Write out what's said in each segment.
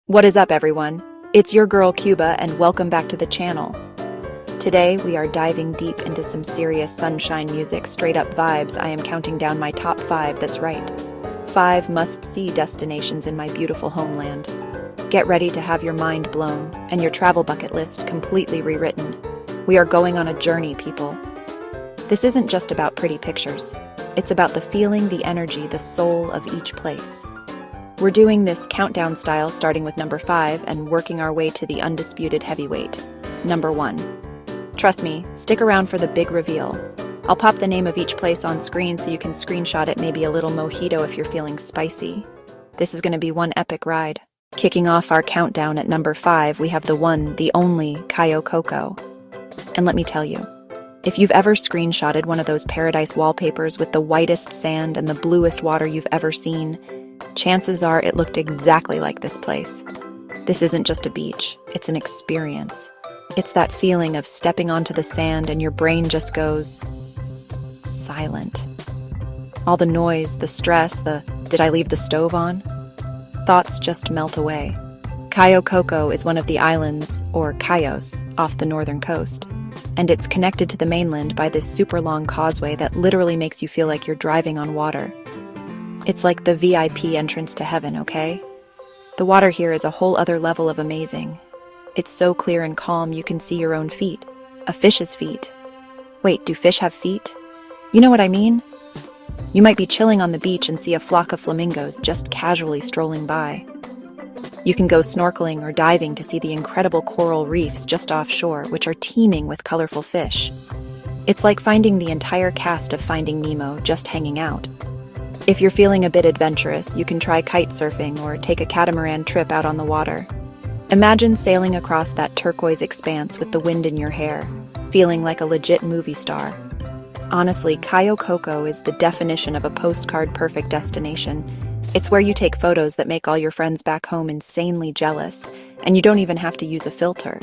What is up, everyone? It's your girl Cuba, and welcome back to the channel. Today, we are diving deep into some serious sunshine music, straight up vibes. I am counting down my top 5, that's right. 5 must-see destinations in my beautiful homeland. Get ready to have your mind blown, and your travel bucket list completely rewritten. We are going on a journey, people. This isn't just about pretty pictures. It's about the feeling, the energy, the soul of each place. We're doing this countdown style, starting with number 5 and working our way to the undisputed heavyweight, number 1. Trust me, stick around for the big reveal. I'll pop the name of each place on screen so you can screenshot it, maybe a little mojito if you're feeling spicy. This is going to be one epic ride. Kicking off our countdown at number 5, we have the one, the only, Cayo Coco. And let me tell you, if you've ever screenshotted one of those paradise wallpapers with the whitest sand and the bluest water you've ever seen, chances are it looked exactly like this place. This isn't just a beach, it's an experience. It's that feeling of stepping onto the sand and your brain just goes silent. All the noise, the stress, the "did I leave the stove on?" thoughts just melt away. Cayo Coco is one of the islands, or cayos, off the northern coast, and it's connected to the mainland by this super long causeway that literally makes you feel like you're driving on water. It's like the VIP entrance to heaven, okay? The water here is a whole other level of amazing. It's so clear and calm you can see your own feet. A fish's feet. Wait, do fish have feet? You know what I mean? You might be chilling on the beach and see a flock of flamingos just casually strolling by. You can go snorkeling or diving to see the incredible coral reefs just offshore, which are teeming with colorful fish. It's like finding the entire cast of Finding Nemo just hanging out. If you're feeling a bit adventurous, you can try kite surfing or take a catamaran trip out on the water. Imagine sailing across that turquoise expanse with the wind in your hair, feeling like a legit movie star. Honestly, Cayo Coco is the definition of a postcard-perfect destination. It's where you take photos that make all your friends back home insanely jealous, and you don't even have to use a filter.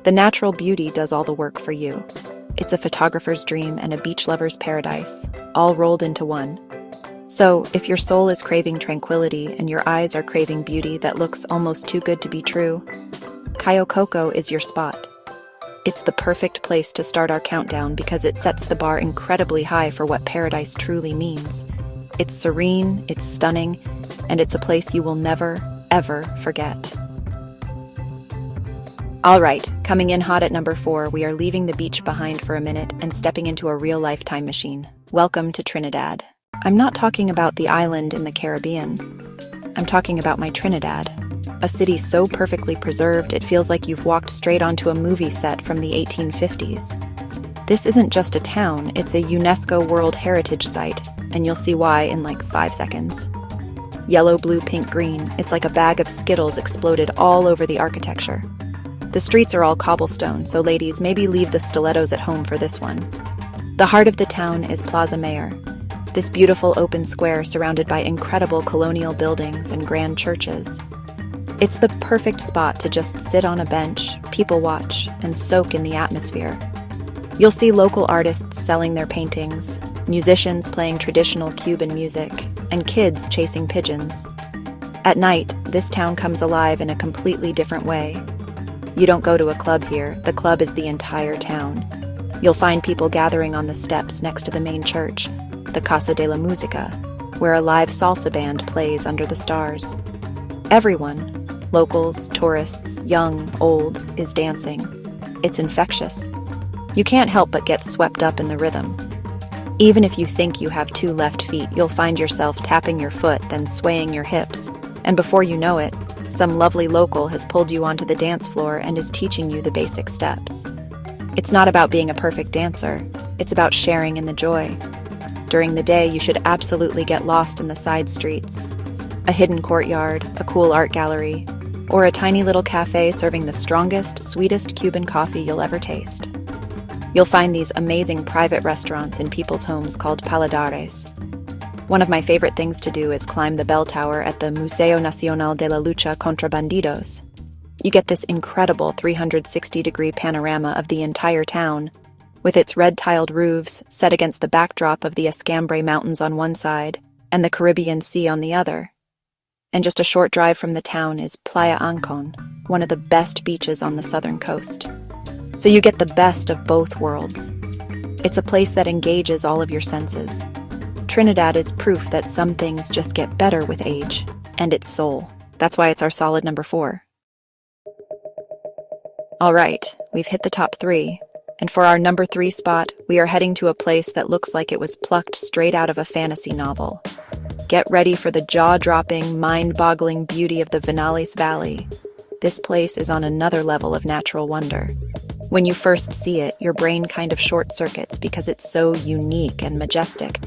The natural beauty does all the work for you. It's a photographer's dream and a beach lover's paradise, all rolled into one. So, if your soul is craving tranquility and your eyes are craving beauty that looks almost too good to be true, Cayo Coco is your spot. It's the perfect place to start our countdown because it sets the bar incredibly high for what paradise truly means. It's serene, it's stunning, and it's a place you will never, ever forget. All right, coming in hot at number 4, we are leaving the beach behind for a minute and stepping into a real-life time machine. Welcome to Trinidad. I'm not talking about the island in the Caribbean. I'm talking about my Trinidad, a city so perfectly preserved it feels like you've walked straight onto a movie set from the 1850s. This isn't just a town, it's a UNESCO World Heritage Site, and you'll see why in like 5 seconds. Yellow, blue, pink, green, it's like a bag of Skittles exploded all over the architecture. The streets are all cobblestone, so ladies, maybe leave the stilettos at home for this one. The heart of the town is Plaza Mayor. This beautiful open square surrounded by incredible colonial buildings and grand churches. It's the perfect spot to just sit on a bench, people watch, and soak in the atmosphere. You'll see local artists selling their paintings, musicians playing traditional Cuban music, and kids chasing pigeons. At night, this town comes alive in a completely different way. You don't go to a club here, the club is the entire town. You'll find people gathering on the steps next to the main church, the Casa de la Música, where a live salsa band plays under the stars. Everyone, locals, tourists, young, old, is dancing. It's infectious. You can't help but get swept up in the rhythm. Even if you think you have 2 left feet, you'll find yourself tapping your foot, then swaying your hips, and before you know it, some lovely local has pulled you onto the dance floor and is teaching you the basic steps. It's not about being a perfect dancer, it's about sharing in the joy. During the day, you should absolutely get lost in the side streets. A hidden courtyard, a cool art gallery, or a tiny little cafe serving the strongest, sweetest Cuban coffee you'll ever taste. You'll find these amazing private restaurants in people's homes called paladares. One of my favorite things to do is climb the bell tower at the Museo Nacional de la Lucha contra Bandidos. You get this incredible 360-degree panorama of the entire town, with its red-tiled roofs set against the backdrop of the Escambray Mountains on one side and the Caribbean Sea on the other. And just a short drive from the town is Playa Ancon, one of the best beaches on the southern coast. So you get the best of both worlds. It's a place that engages all of your senses. Trinidad is proof that some things just get better with age, and its soul. That's why it's our solid number 4. All right, we've hit the top 3. And for our number 3 spot, we are heading to a place that looks like it was plucked straight out of a fantasy novel. Get ready for the jaw-dropping, mind-boggling beauty of the Vinales Valley. This place is on another level of natural wonder. When you first see it, your brain kind of short-circuits because it's so unique and majestic.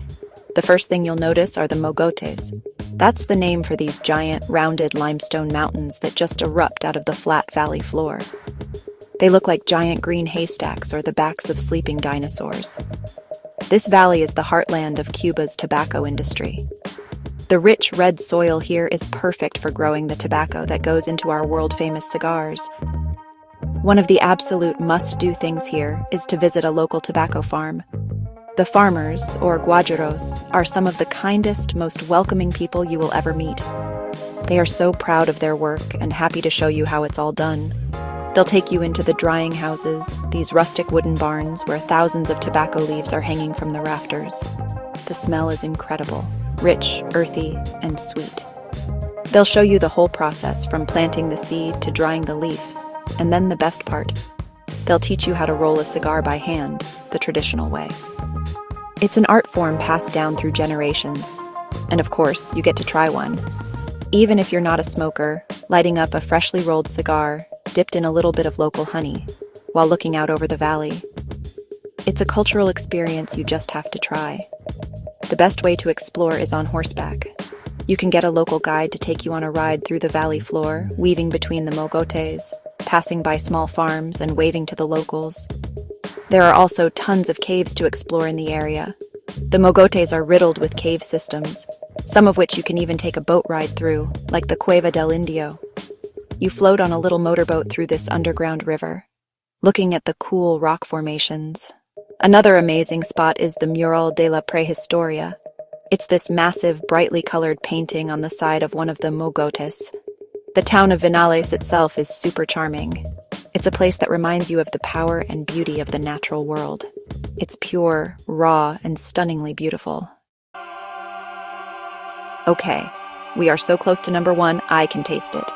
The first thing you'll notice are the mogotes. That's the name for these giant, rounded limestone mountains that just erupt out of the flat valley floor. They look like giant green haystacks or the backs of sleeping dinosaurs. This valley is the heartland of Cuba's tobacco industry. The rich red soil here is perfect for growing the tobacco that goes into our world-famous cigars. One of the absolute must-do things here is to visit a local tobacco farm. The farmers, or guajeros, are some of the kindest, most welcoming people you will ever meet. They are so proud of their work and happy to show you how it's all done. They'll take you into the drying houses, these rustic wooden barns where thousands of tobacco leaves are hanging from the rafters. The smell is incredible, rich, earthy, and sweet. They'll show you the whole process from planting the seed to drying the leaf, and then the best part. They'll teach you how to roll a cigar by hand, the traditional way. It's an art form passed down through generations, and of course, you get to try one. Even if you're not a smoker, lighting up a freshly rolled cigar dipped in a little bit of local honey, while looking out over the valley. It's a cultural experience you just have to try. The best way to explore is on horseback. You can get a local guide to take you on a ride through the valley floor, weaving between the mogotes, passing by small farms and waving to the locals. There are also tons of caves to explore in the area. The mogotes are riddled with cave systems, some of which you can even take a boat ride through, like the Cueva del Indio. You float on a little motorboat through this underground river, looking at the cool rock formations. Another amazing spot is the Mural de la Prehistoria. It's this massive, brightly colored painting on the side of one of the mogotes. The town of Vinales itself is super charming. It's a place that reminds you of the power and beauty of the natural world. It's pure, raw, and stunningly beautiful. Okay, we are so close to number 1, I can taste it.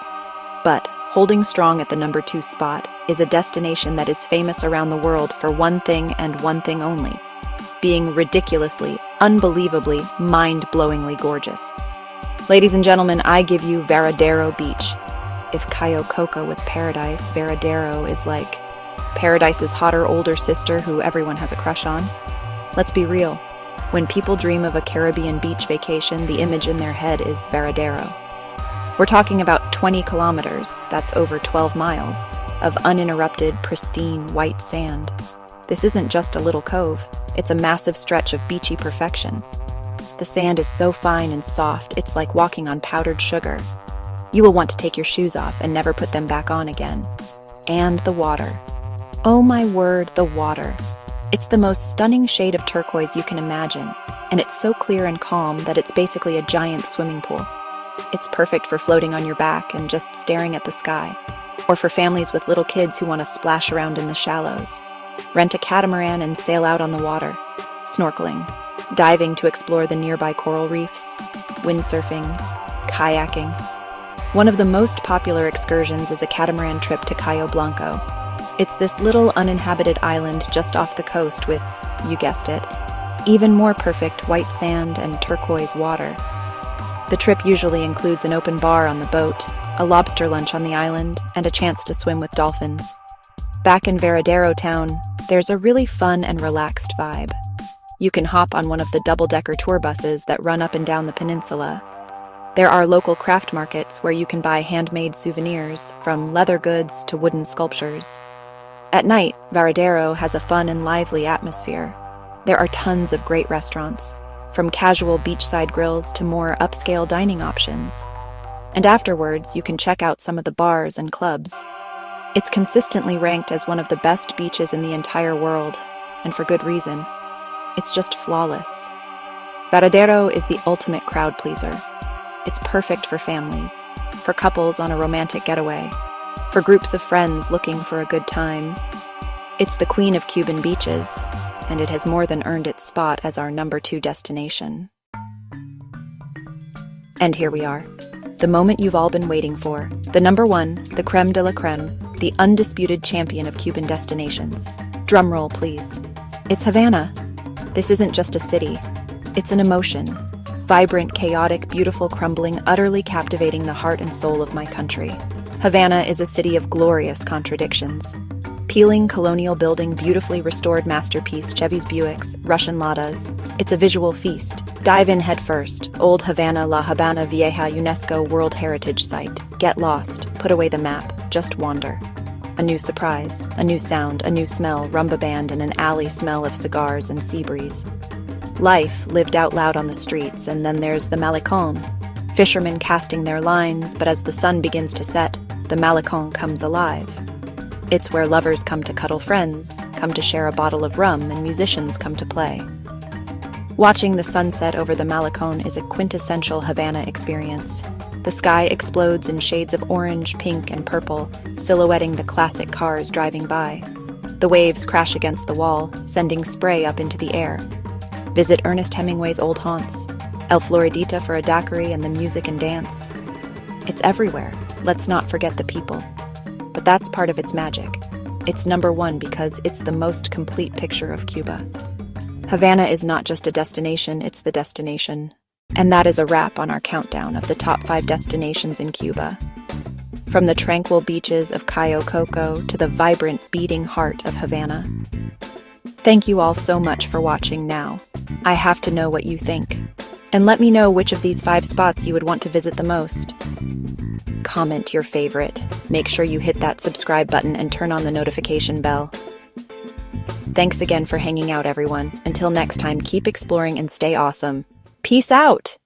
But holding strong at the number 2 spot is a destination that is famous around the world for one thing and one thing only: being ridiculously, unbelievably, mind-blowingly gorgeous. Ladies and gentlemen, I give you Varadero Beach. If Cayo Coco was paradise, Varadero is like Paradise's hotter older sister who everyone has a crush on. Let's be real. When people dream of a Caribbean beach vacation, the image in their head is Varadero. We're talking about 20 kilometers, that's over 12 miles, of uninterrupted, pristine, white sand. This isn't just a little cove, it's a massive stretch of beachy perfection. The sand is so fine and soft, it's like walking on powdered sugar. You will want to take your shoes off and never put them back on again. And the water. Oh my word, the water. It's the most stunning shade of turquoise you can imagine, and it's so clear and calm that it's basically a giant swimming pool. It's perfect for floating on your back and just staring at the sky, or for families with little kids who want to splash around in the shallows. Rent a catamaran and sail out on the water, snorkeling, diving to explore the nearby coral reefs, windsurfing, kayaking. One of the most popular excursions is a catamaran trip to Cayo Blanco. It's this little uninhabited island just off the coast with, you guessed it, even more perfect white sand and turquoise water. The trip usually includes an open bar on the boat, a lobster lunch on the island, and a chance to swim with dolphins. Back in Varadero town, there's a really fun and relaxed vibe. You can hop on one of the double-decker tour buses that run up and down the peninsula. There are local craft markets where you can buy handmade souvenirs, from leather goods to wooden sculptures. At night, Varadero has a fun and lively atmosphere. There are tons of great restaurants, from casual beachside grills to more upscale dining options. And afterwards, you can check out some of the bars and clubs. It's consistently ranked as one of the best beaches in the entire world, and for good reason. It's just flawless. Varadero is the ultimate crowd pleaser. It's perfect for families, for couples on a romantic getaway, for groups of friends looking for a good time. It's the queen of Cuban beaches, and it has more than earned its spot as our #2 destination. And here we are, the moment you've all been waiting for, the #1, the creme de la creme, the undisputed champion of Cuban destinations. Drumroll, please. It's Havana. This isn't just a city, it's an emotion. Vibrant, chaotic, beautiful, crumbling, utterly captivating the heart and soul of my country. Havana is a city of glorious contradictions. Peeling colonial building, beautifully restored masterpiece, Chevy's Buicks, Russian Ladas. It's a visual feast. Dive in head first. Old Havana, La Habana Vieja, UNESCO World Heritage Site. Get lost. Put away the map. Just wander. A new surprise, a new sound, a new smell, rumba band, and an alley smell of cigars and sea breeze. Life lived out loud on the streets, and then there's the Malecón. Fishermen casting their lines, but as the sun begins to set, the Malecón comes alive. It's where lovers come to cuddle friends, come to share a bottle of rum, and musicians come to play. Watching the sunset over the Malecón is a quintessential Havana experience. The sky explodes in shades of orange, pink, and purple, silhouetting the classic cars driving by. The waves crash against the wall, sending spray up into the air. Visit Ernest Hemingway's old haunts, El Floridita for a daiquiri and the music and dance. It's everywhere. Let's not forget the people. But that's part of its magic. It's #1 because it's the most complete picture of Cuba. Havana is not just a destination, it's the destination. And that is a wrap on our countdown of the top 5 destinations in Cuba. From the tranquil beaches of Cayo Coco to the vibrant, beating heart of Havana. Thank you all so much for watching now. I have to know what you think. And let me know which of these 5 spots you would want to visit the most. Comment your favorite. Make sure you hit that subscribe button and turn on the notification bell. Thanks again for hanging out, everyone. Until next time, keep exploring and stay awesome. Peace out!